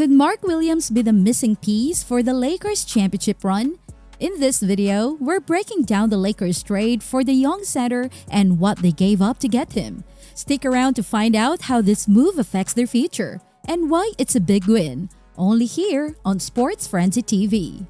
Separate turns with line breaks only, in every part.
Could Mark Williams be the missing piece for the Lakers championship run? In this video, we're breaking down the Lakers trade for the young center and what they gave up to get him. Stick around to find out how this move affects their future and why it's a big win. Only here on Sports Frenzy TV.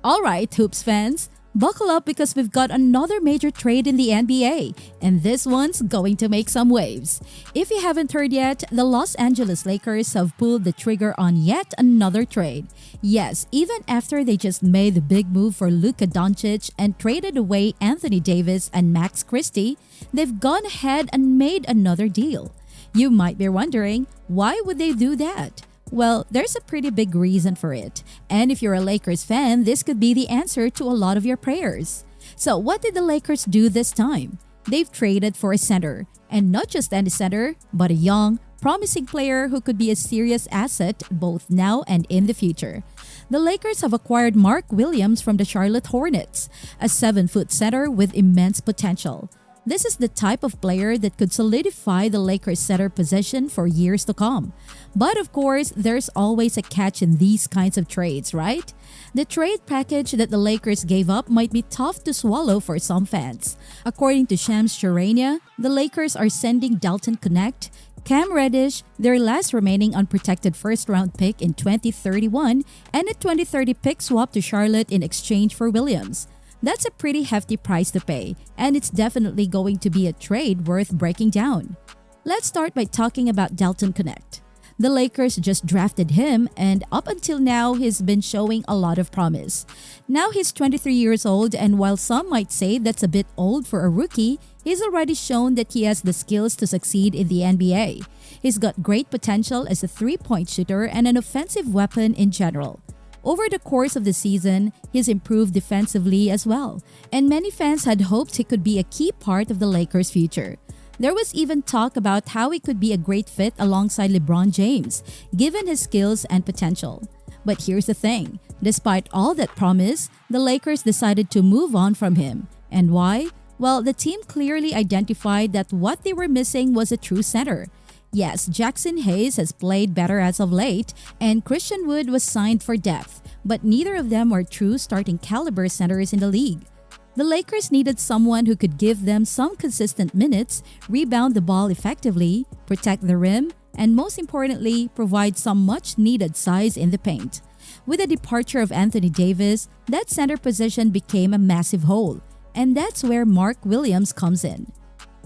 Alright, Hoops fans, buckle up because we've got another major trade in the NBA, and this one's going to make some waves. If you haven't heard yet, the Los Angeles Lakers have pulled the trigger on yet another trade. Yes, even after they just made the big move for Luka Doncic and traded away Anthony Davis and Max Christie, they've gone ahead and made another deal. You might be wondering, why would they do that? Well, there's a pretty big reason for it. And if you're a Lakers fan, this could be the answer to a lot of your prayers. So what did the Lakers do this time? They've traded for a center. And not just any center, but a young, promising player who could be a serious asset both now and in the future. The Lakers have acquired Mark Williams from the Charlotte Hornets, a 7-foot center with immense potential. This is the type of player that could solidify the Lakers' center position for years to come. But of course, there's always a catch in these kinds of trades, right? The trade package that the Lakers gave up might be tough to swallow for some fans. According to Shams Charania, the Lakers are sending Dalton Knecht, Cam Reddish, their last remaining unprotected first-round pick in 2031, and a 2030 pick swap to Charlotte in exchange for Williams. That's a pretty hefty price to pay, and it's definitely going to be a trade worth breaking down. Let's start by talking about Dalton Knecht. The Lakers just drafted him, and up until now, he's been showing a lot of promise. Now he's 23 years old, and while some might say that's a bit old for a rookie, he's already shown that he has the skills to succeed in the NBA. He's got great potential as a three-point shooter and an offensive weapon in general. Over the course of the season, he's improved defensively as well, and many fans had hoped he could be a key part of the Lakers' future. There was even talk about how he could be a great fit alongside LeBron James, given his skills and potential. But here's the thing, despite all that promise, the Lakers decided to move on from him. And why? Well, the team clearly identified that what they were missing was a true center. Yes, Jackson Hayes has played better as of late, and Christian Wood was signed for depth, but neither of them are true starting caliber centers in the league. The Lakers needed someone who could give them some consistent minutes, rebound the ball effectively, protect the rim, and most importantly, provide some much-needed size in the paint. With the departure of Anthony Davis, that center position became a massive hole, and that's where Mark Williams comes in.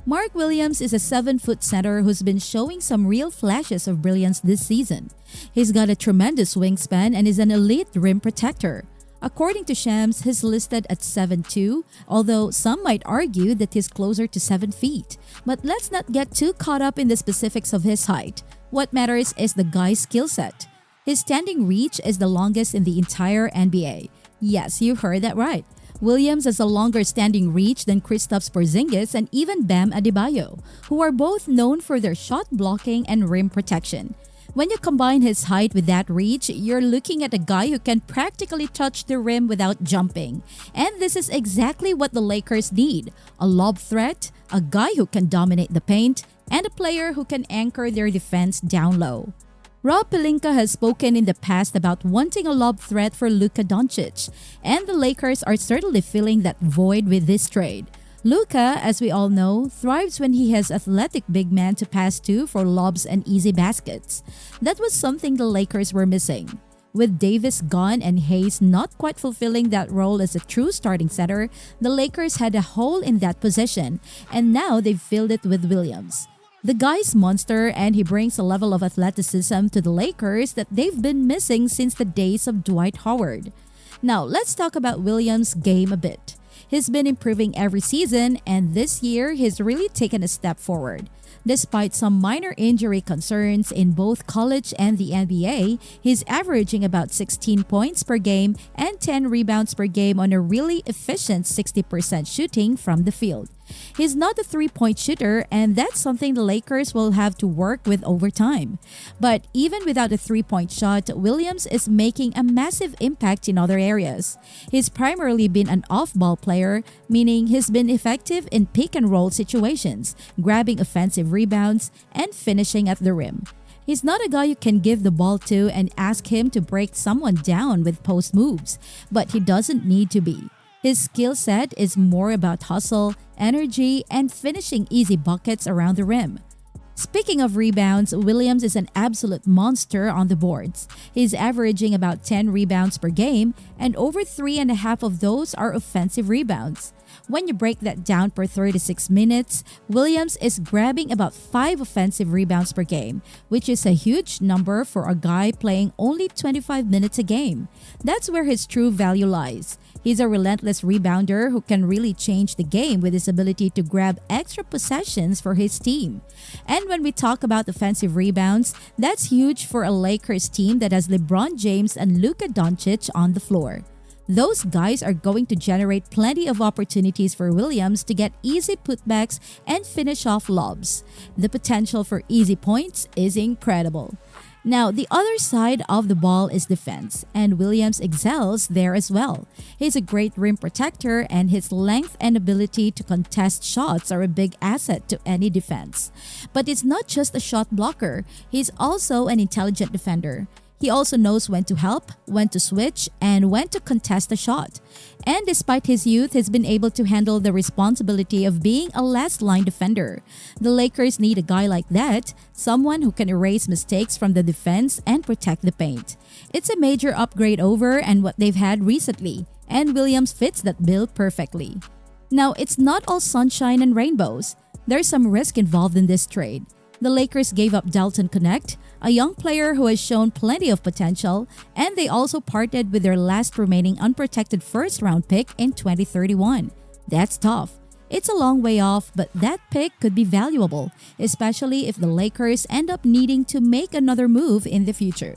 Mark Williams is a 7-foot center who's been showing some real flashes of brilliance this season. He's got a tremendous wingspan and is an elite rim protector. According to Shams, he's listed at 7'2", although some might argue that he's closer to 7 feet. But let's not get too caught up in the specifics of his height. What matters is the guy's skill set. His standing reach is the longest in the entire NBA. Yes, you heard that right. Williams has a longer standing reach than Kristaps Porzingis and even Bam Adebayo, who are both known for their shot blocking and rim protection. When you combine his height with that reach, you're looking at a guy who can practically touch the rim without jumping. And this is exactly what the Lakers need: a lob threat, a guy who can dominate the paint, and a player who can anchor their defense down low. Rob Pelinka has spoken in the past about wanting a lob threat for Luka Doncic, and the Lakers are certainly filling that void with this trade. Luka, as we all know, thrives when he has athletic big man to pass to for lobs and easy baskets. That was something the Lakers were missing. With Davis gone and Hayes not quite fulfilling that role as a true starting center, the Lakers had a hole in that position, and now they've filled it with Williams. The guy's monster, and he brings a level of athleticism to the Lakers that they've been missing since the days of Dwight Howard. Now, let's talk about Williams' game a bit. He's been improving every season, and this year he's really taken a step forward. Despite some minor injury concerns in both college and the NBA, he's averaging about 16 points per game and 10 rebounds per game on a really efficient 60% shooting from the field. He's not a three-point shooter, and that's something the Lakers will have to work with over time. But even without a three-point shot, Williams is making a massive impact in other areas. He's primarily been an off-ball player, meaning he's been effective in pick-and-roll situations, grabbing offensive rebounds, and finishing at the rim. He's not a guy you can give the ball to and ask him to break someone down with post moves, but he doesn't need to be. His skill set is more about hustle, energy, and finishing easy buckets around the rim. Speaking of rebounds, Williams is an absolute monster on the boards. He's averaging about 10 rebounds per game, and over 3.5 of those are offensive rebounds. When you break that down per 36 minutes, Williams is grabbing about 5 offensive rebounds per game, which is a huge number for a guy playing only 25 minutes a game. That's where his true value lies. He's a relentless rebounder who can really change the game with his ability to grab extra possessions for his team. And when we talk about offensive rebounds, that's huge for a Lakers team that has LeBron James and Luka Doncic on the floor. Those guys are going to generate plenty of opportunities for Williams to get easy putbacks and finish off lobs. The potential for easy points is incredible. Now, the other side of the ball is defense, and Williams excels there as well. He's a great rim protector, and his length and ability to contest shots are a big asset to any defense. But it's not just a shot blocker, he's also an intelligent defender. He also knows when to help, when to switch, and when to contest a shot. And despite his youth, he's been able to handle the responsibility of being a last-line defender. The Lakers need a guy like that, someone who can erase mistakes from the defense and protect the paint. It's a major upgrade over and what they've had recently, and Williams fits that bill perfectly. Now, it's not all sunshine and rainbows. There's some risk involved in this trade. The Lakers gave up Dalton Connect, a young player who has shown plenty of potential, and they also parted with their last remaining unprotected first-round pick in 2031. That's tough. It's a long way off, but that pick could be valuable, especially if the Lakers end up needing to make another move in the future.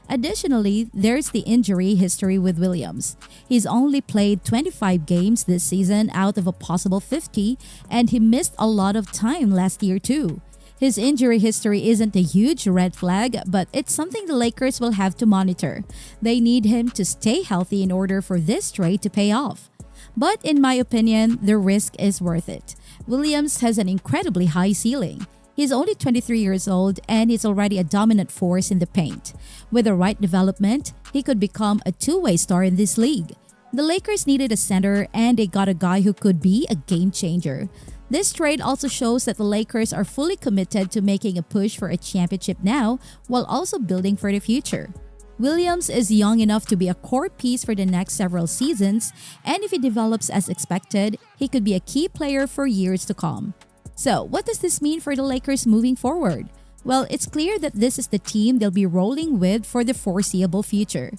Additionally, there's the injury history with Williams. He's only played 25 games this season out of a possible 50, and he missed a lot of time last year too. His injury history isn't a huge red flag, but it's something the Lakers will have to monitor. They need him to stay healthy in order for this trade to pay off. But in my opinion, the risk is worth it. Williams has an incredibly high ceiling. He's only 23 years old and he's already a dominant force in the paint. With the right development, he could become a two-way star in this league. The Lakers needed a center and they got a guy who could be a game changer. This trade also shows that the Lakers are fully committed to making a push for a championship now while also building for the future. Williams is young enough to be a core piece for the next several seasons, and if he develops as expected, he could be a key player for years to come. So, what does this mean for the Lakers moving forward? Well, it's clear that this is the team they'll be rolling with for the foreseeable future.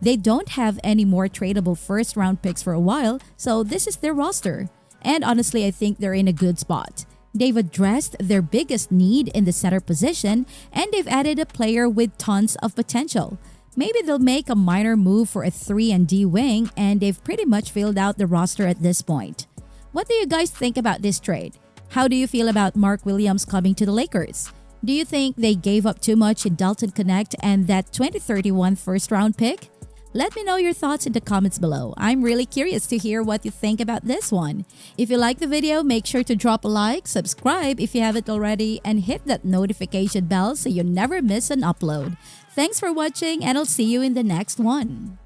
They don't have any more tradable first-round picks for a while, so this is their roster. And honestly, I think they're in a good spot. They've addressed their biggest need in the center position, and they've added a player with tons of potential. Maybe they'll make a minor move for a 3-and-D wing, and they've pretty much filled out the roster at this point. What do you guys think about this trade? How do you feel about Mark Williams coming to the Lakers? Do you think they gave up too much in Dalton Connect and that 2031 first-round pick? Let me know your thoughts in the comments below. I'm really curious to hear what you think about this one. If you like the video, make sure to drop a like, subscribe if you haven't already, and hit that notification bell so you never miss an upload. Thanks for watching and I'll see you in the next one.